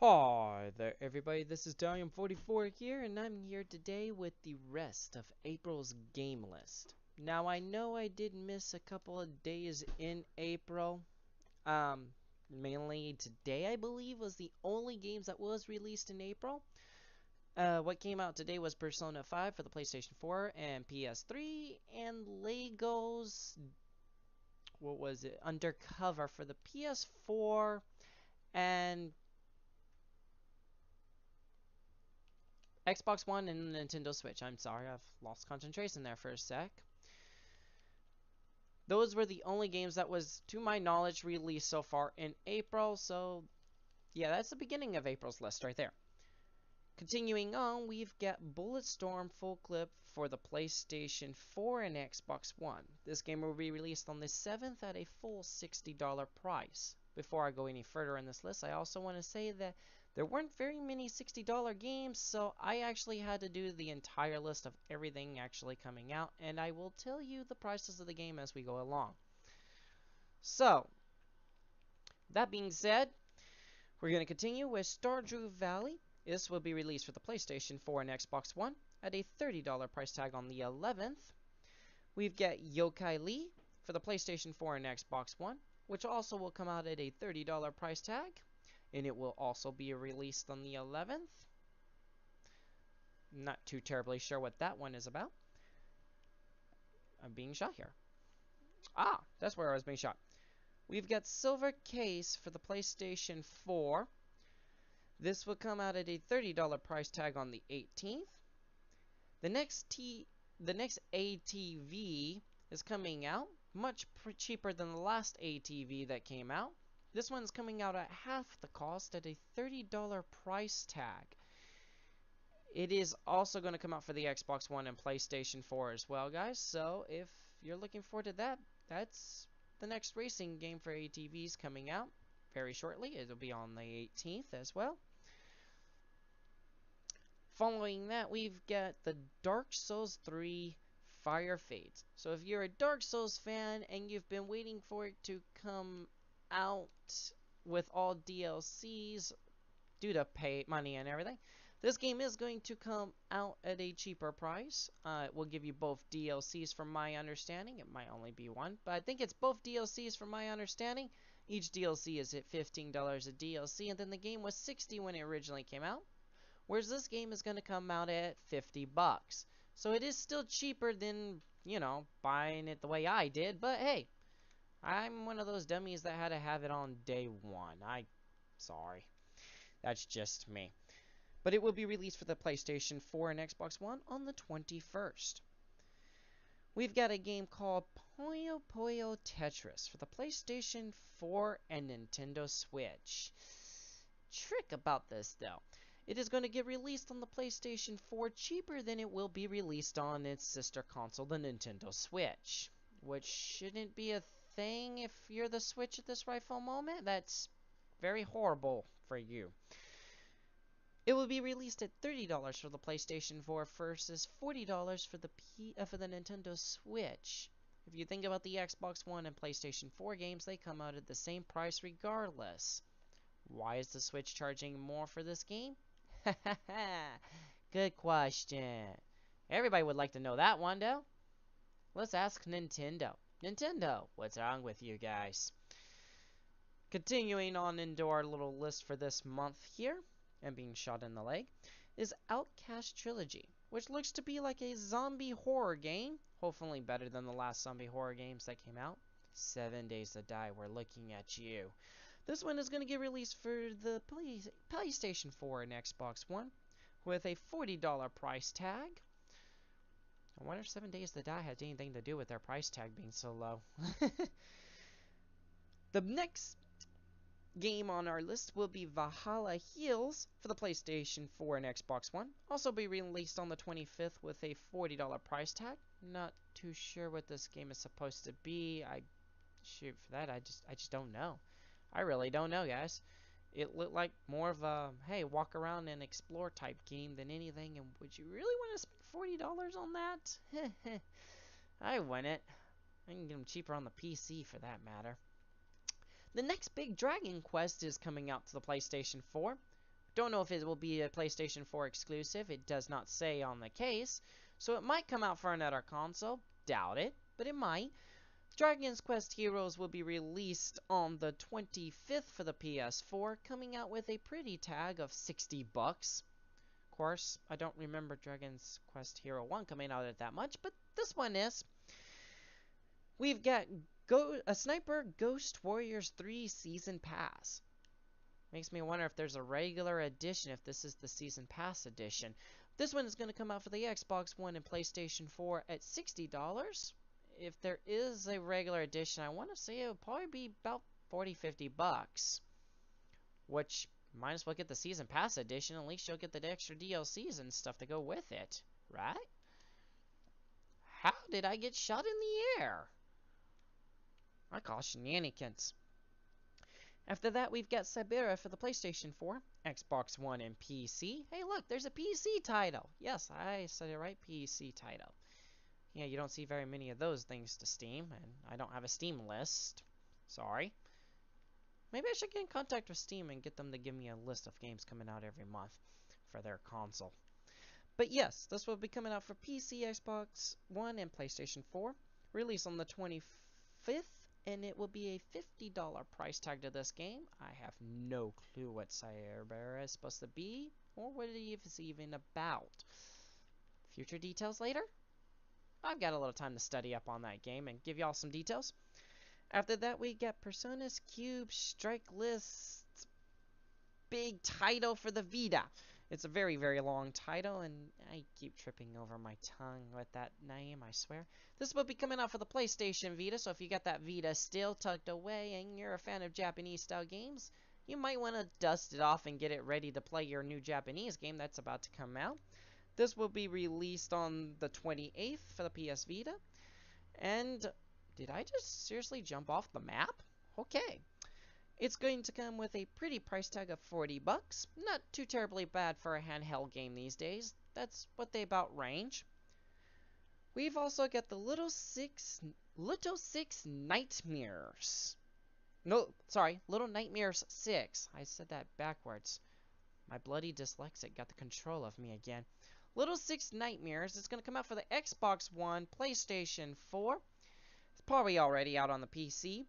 Hi there, everybody. This is Darium44 here, and I'm here today with the rest of April's game list. Now, I know I did miss a couple of days in April. Mainly today, I believe, was the only games that was released in April. What came out today was Persona 5 for the PlayStation 4 and PS3, and Lego's, what was it, Undercover for the PS4, and Xbox One and Nintendo Switch. I'm sorry, I've lost concentration there for a sec. Those were the only games that was, to my knowledge, released so far in April. So, yeah, that's the beginning of April's list right there. Continuing on, we've got Bulletstorm Full Clip for the PlayStation 4 and Xbox One. This game will be released on the 7th at a full $60 price. Before I go any further in this list, I also want to say that there weren't very many $60 games, so I actually had to do the entire list of everything actually coming out, and I will tell you the prices of the game as we go along. So, that being said, we're going to continue with Stardew Valley. This will be released for the PlayStation 4 and Xbox One at a $30 price tag on the 11th. We've got Yokai Lee for the PlayStation 4 and Xbox One, which also will come out at a $30 price tag, and it will also be released on the 11th. Not too terribly sure what that one is about. I'm being shot here. Ah, that's where I was being shot. We've got Silver Case for the PlayStation 4. This will come out at a $30 price tag on the 18th. The next ATV is coming out much cheaper than the last ATV that came out. This one's coming out at half the cost at a $30 price tag. It is also going to come out for the Xbox One and PlayStation 4 as well, guys. So if you're looking forward to that, that's the next racing game for ATVs coming out very shortly. It'll be on the 18th as well. Following that, we've got the Dark Souls 3 Fire Fades. So if you're a Dark Souls fan and you've been waiting for it to come out with all DLCs due to pay money and everything, this game is going to come out at a cheaper price. It will give you both DLCs from my understanding. It might only be one, but I think it's both DLCs from my understanding. Each DLC is at $15 a DLC, and then the game was $60 when it originally came out. Whereas this game is going to come out at 50 bucks. So it is still cheaper than, buying it the way I did. But hey, I'm one of those dummies that had to have it on day one. Sorry. That's just me. But it will be released for the PlayStation 4 and Xbox One on the 21st. We've got a game called Puyo Puyo Tetris for the PlayStation 4 and Nintendo Switch. Trick about this though. It is going to get released on the PlayStation 4 cheaper than it will be released on its sister console, the Nintendo Switch. Which shouldn't be a thing if you're the Switch at this rightful moment. That's very horrible for you. It will be released at $30 for the PlayStation 4 versus $40 for the Nintendo Switch. If you think about the Xbox One and PlayStation 4 games, they come out at the same price regardless. Why is the Switch charging more for this game? Good question. Everybody would like to know that one, though. Let's ask Nintendo. Nintendo, what's wrong with you guys? Continuing on into our little list for this month here, and being shot in the leg, is Outcast Trilogy, which looks to be like a zombie horror game. Hopefully better than the last zombie horror games that came out. 7 Days to Die, we're looking at you. This one is going to get released for the PlayStation 4 and Xbox One with a $40 price tag. I wonder if 7 Days to Die has anything to do with their price tag being so low. The next game on our list will be Valhalla Heels for the PlayStation 4 and Xbox One. Also be released on the 25th with a $40 price tag. Not too sure what this game is supposed to be. Shoot, for that, I just don't know. I really don't know, guys. It looked like more of a, hey, walk around and explore type game than anything, and would you really want to spend $40 on that? I wouldn't. I can get them cheaper on the PC for that matter. The next big Dragon Quest is coming out to the PlayStation 4 Don't know if it will be a PlayStation 4 exclusive. It does not say on the case. So it might come out for another console. Doubt it, but it might. Dragon's Quest Heroes will be released on the 25th for the PS4, coming out with a pretty tag of 60 bucks. Of course, I don't remember Dragon's Quest Hero 1 coming out at that much, but this one is. We've got a Sniper Ghost Warriors 3 Season Pass. Makes me wonder if there's a regular edition, if this is the Season Pass edition. This one is going to come out for the Xbox One and PlayStation 4 at $60. If there is a regular edition, I want to say it would probably be about 40-50 bucks. Which, might as well get the Season Pass edition, at least you'll get the extra DLCs and stuff to go with it, right? How did I get shot in the air? I call shenanigans. After that, we've got Siberia for the PlayStation 4, Xbox One, and PC. Hey, look, there's a PC title. Yes, I said it right, PC title. Yeah, you don't see very many of those things to Steam, and I don't have a Steam list. Sorry. Maybe I should get in contact with Steam and get them to give me a list of games coming out every month for their console. But yes, this will be coming out for PC, Xbox One, and PlayStation 4. Released on the 25th, and it will be a $50 price tag to this game. I have no clue what Siberia is supposed to be, or what it is even about. Future details later? I've got a little time to study up on that game and give y'all some details. After that, we get Persona's Cube Strike List. Big title for the Vita. It's a very, very long title, and I keep tripping over my tongue with that name, I swear. This will be coming out for the PlayStation Vita, so if you got that Vita still tucked away and you're a fan of Japanese-style games, you might want to dust it off and get it ready to play your new Japanese game that's about to come out. This will be released on the 28th for the PS Vita. And did I just seriously jump off the map? Okay. It's going to come with a pretty price tag of 40 bucks. Not too terribly bad for a handheld game these days. That's what they about range. We've also got the Little Six Nightmares. No, sorry, Little Nightmares 6. I said that backwards. My bloody dyslexic got the control of me again. Little Six Nightmares is going to come out for the Xbox One, PlayStation 4. It's probably already out on the PC.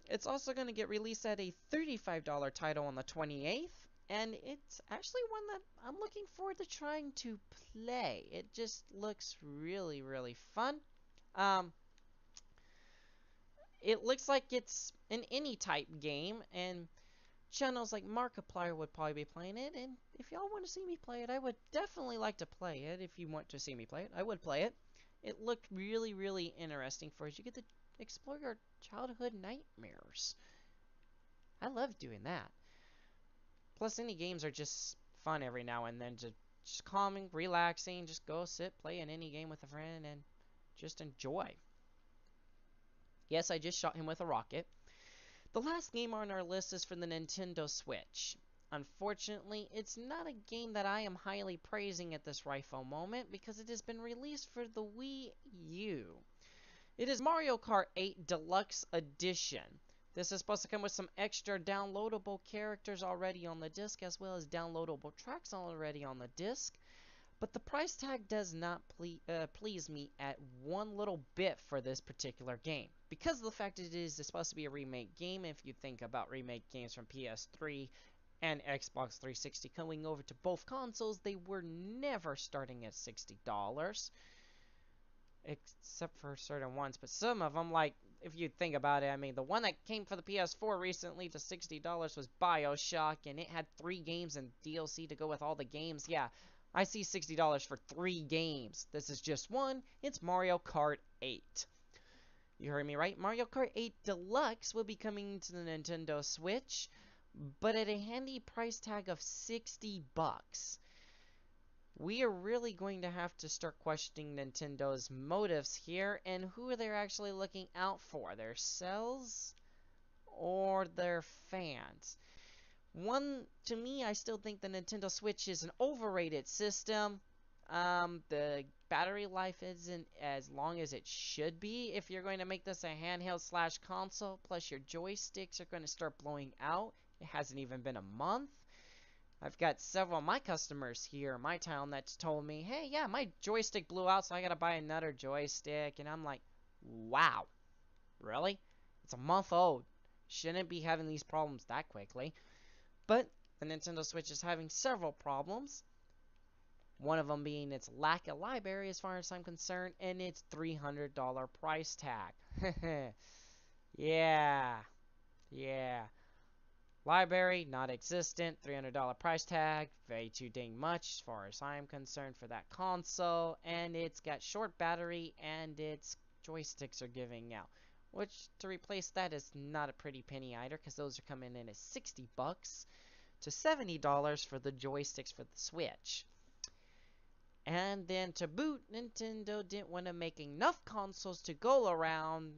It's also going to get released at a $35 title on the 28th, and it's actually one that I'm looking forward to trying to play. It just looks really, really fun. It looks like it's an any type game, and channels like Markiplier would probably be playing it, and if y'all want to see me play it, I would definitely like to play it. If you want to see me play it, I would play it. It looked really, really interesting for us. You get to explore your childhood nightmares. I love doing that. Plus, indie games are just fun every now and then. Just calming, relaxing. Just go sit, play an indie game with a friend, and just enjoy. Yes, I just shot him with a rocket. The last game on our list is for the Nintendo Switch. Unfortunately, it's not a game that I am highly praising at this rightful moment because it has been released for the Wii U. It is Mario Kart 8 Deluxe Edition. This is supposed to come with some extra downloadable characters already on the disc, as well as downloadable tracks already on the disc. But the price tag does not please me at one little bit for this particular game. Because of the fact that it is supposed to be a remake game, if you think about remake games from PS3 and Xbox 360 coming over to both consoles, they were never starting at $60. Except for certain ones, but some of them, like, if you think about it, I mean, the one that came for the PS4 recently to $60 was BioShock, and it had 3 games and DLC to go with all the games. Yeah, I see $60 for 3 games. This is just one. It's Mario Kart 8. You heard me right. Mario Kart 8 Deluxe will be coming to the Nintendo Switch, but at a handy price tag of 60 bucks. We are really going to have to start questioning Nintendo's motives here and who they're actually looking out for, their sales or their fans. To me, I still think the Nintendo Switch is an overrated system. The battery life isn't as long as it should be. If you're going to make this a handheld slash console, plus your joysticks are going to start blowing out. It hasn't even been a month. I've got several of my customers here in my town that's told me, hey, yeah, my joystick blew out, so I gotta buy another joystick. And I'm like, wow, really? It's a month old. Shouldn't be having these problems that quickly. But the Nintendo Switch is having several problems. One of them being its lack of library as far as I'm concerned, and its $300 price tag. Yeah, yeah. Library, not existent. $300 price tag, way too dang much as far as I'm concerned for that console. And it's got short battery, and its joysticks are giving out. Which, to replace that, is not a pretty penny either, because those are coming in at $60 to $70 for the joysticks for the Switch. And then to boot, Nintendo didn't want to make enough consoles to go around.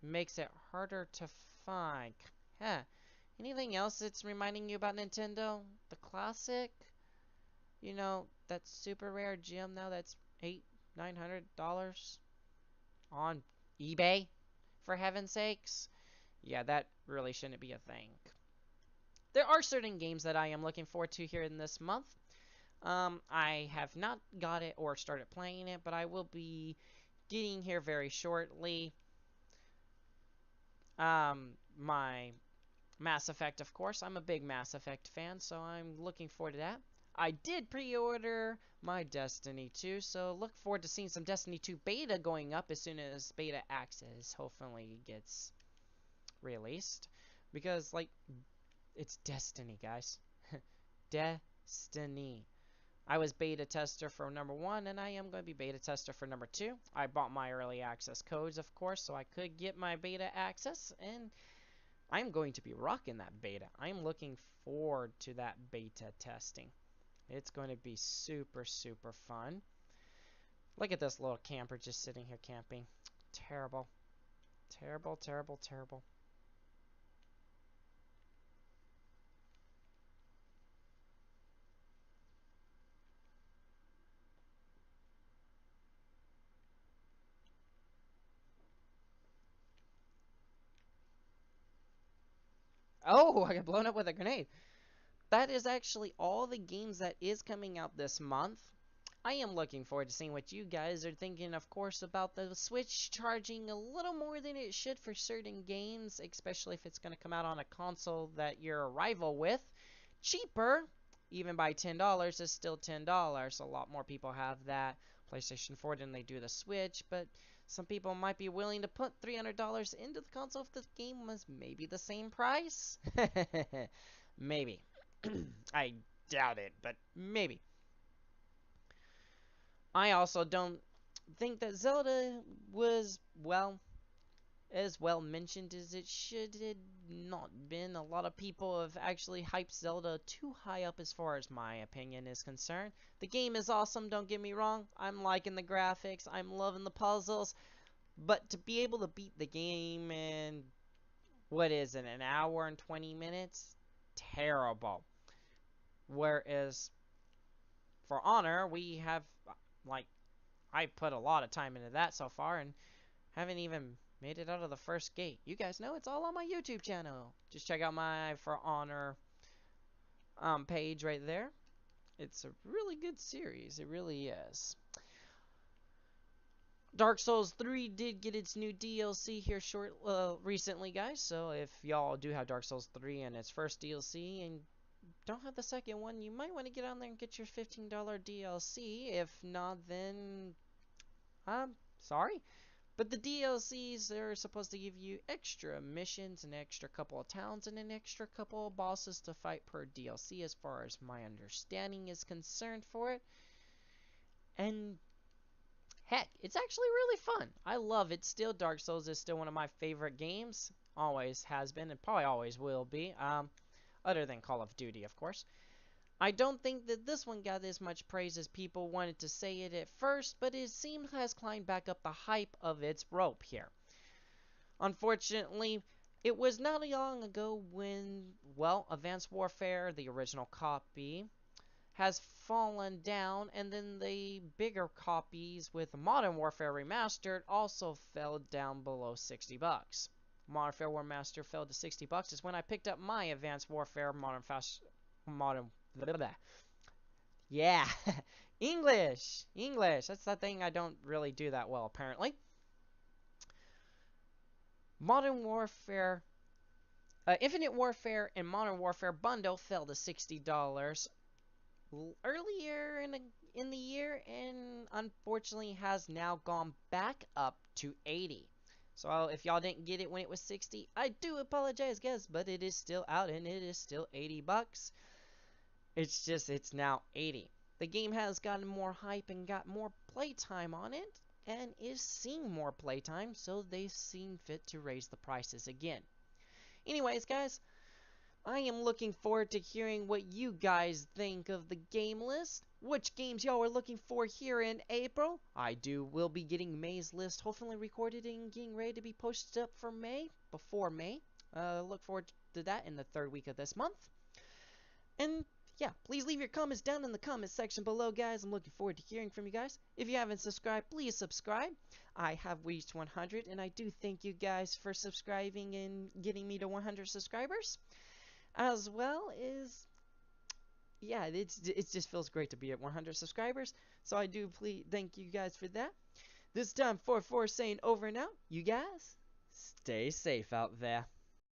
Makes it harder to find. Huh. Anything else that's reminding you about Nintendo? The classic? You know, that super rare gem now that's $900 on eBay? For heaven's sakes? Yeah, that really shouldn't be a thing. There are certain games that I am looking forward to here in this month. I have not got it or started playing it, but I will be getting here very shortly. My Mass Effect, of course. I'm a big Mass Effect fan, so I'm looking forward to that. I did pre-order my Destiny 2, so look forward to seeing some Destiny 2 beta going up as soon as beta access hopefully gets released. Because, like, it's Destiny, guys. Destiny. I was beta tester for number 1, and I am going to be beta tester for number 2. I bought my early access codes, of course, so I could get my beta access, and I'm going to be rocking that beta. I'm looking forward to that beta testing. It's going to be super, super fun. Look at this little camper just sitting here camping. Terrible. Terrible, terrible, terrible. Oh, I got blown up with a grenade. That is actually all the games that is coming out this month. I am looking forward to seeing what you guys are thinking, of course, about the Switch charging a little more than it should for certain games, especially if it's going to come out on a console that you're a rival with. Cheaper, even by $10, is still $10. A lot more people have that PlayStation 4 than they do the Switch, but some people might be willing to put $300 into the console if the game was maybe the same price. Maybe. I doubt it, but maybe. I also don't think that Zelda was, well, as well mentioned as it should have not been. A lot of people have actually hyped Zelda too high up as far as my opinion is concerned. The game is awesome, don't get me wrong. I'm liking the graphics, I'm loving the puzzles. But to be able to beat the game in, what is it, an hour and 20 minutes? Terrible. Whereas for Honor, we have, like, I put a lot of time into that so far and haven't even made it out of the first gate. You guys know it's all on my YouTube channel. Just check out my For Honor page right there. It's a really good series. It really is. Dark Souls 3 did get its new DLC here recently, guys. So if y'all do have Dark Souls 3 and its first DLC and don't have the second one, you might want to get on there and get your $15 DLC. If not, then I'm sorry. But the DLCs are supposed to give you extra missions, an extra couple of towns, and an extra couple of bosses to fight per DLC as far as my understanding is concerned for it. And heck, it's actually really fun. I love it still. Dark Souls is still one of my favorite games. Always has been and probably always will be. Other than Call of Duty, of course. I don't think that this one got as much praise as people wanted to say it at first, but it seems has climbed back up the hype of its rope here. Unfortunately, it was not long ago when, well, Advanced Warfare, the original copy, has fallen down, and then the bigger copies with Modern Warfare Remastered also fell down below $60. Modern Warfare Remastered fell to $60 is when I picked up my Advanced Warfare Modern blah, blah. Yeah, English, English. That's the thing I don't really do that well, apparently. Modern Warfare, Infinite Warfare and Modern Warfare bundle fell to $60 earlier in the year, and unfortunately has now gone back up to 80. So if y'all didn't get it when it was 60, I do apologize, guys, but it is still out and it is still $80. It's just it's now 80. The game has gotten more hype and got more playtime on it, and is seeing more playtime, so they've seen fit to raise the prices again. Anyways, guys, I am looking forward to hearing what you guys think of the game list. Which games y'all are looking for here in April? Will be getting May's list hopefully recorded and getting ready to be posted up for May, before May. Look forward to that in the third week of this month. And yeah, please leave your comments down in the comment section below, guys. I'm looking forward to hearing from you guys. If you haven't subscribed, please subscribe. I have reached 100, and I do thank you guys for subscribing and getting me to 100 subscribers. As well as, yeah, it just feels great to be at 100 subscribers. So I do please thank you guys for that. This time, 4-4 saying over and out. You guys, stay safe out there.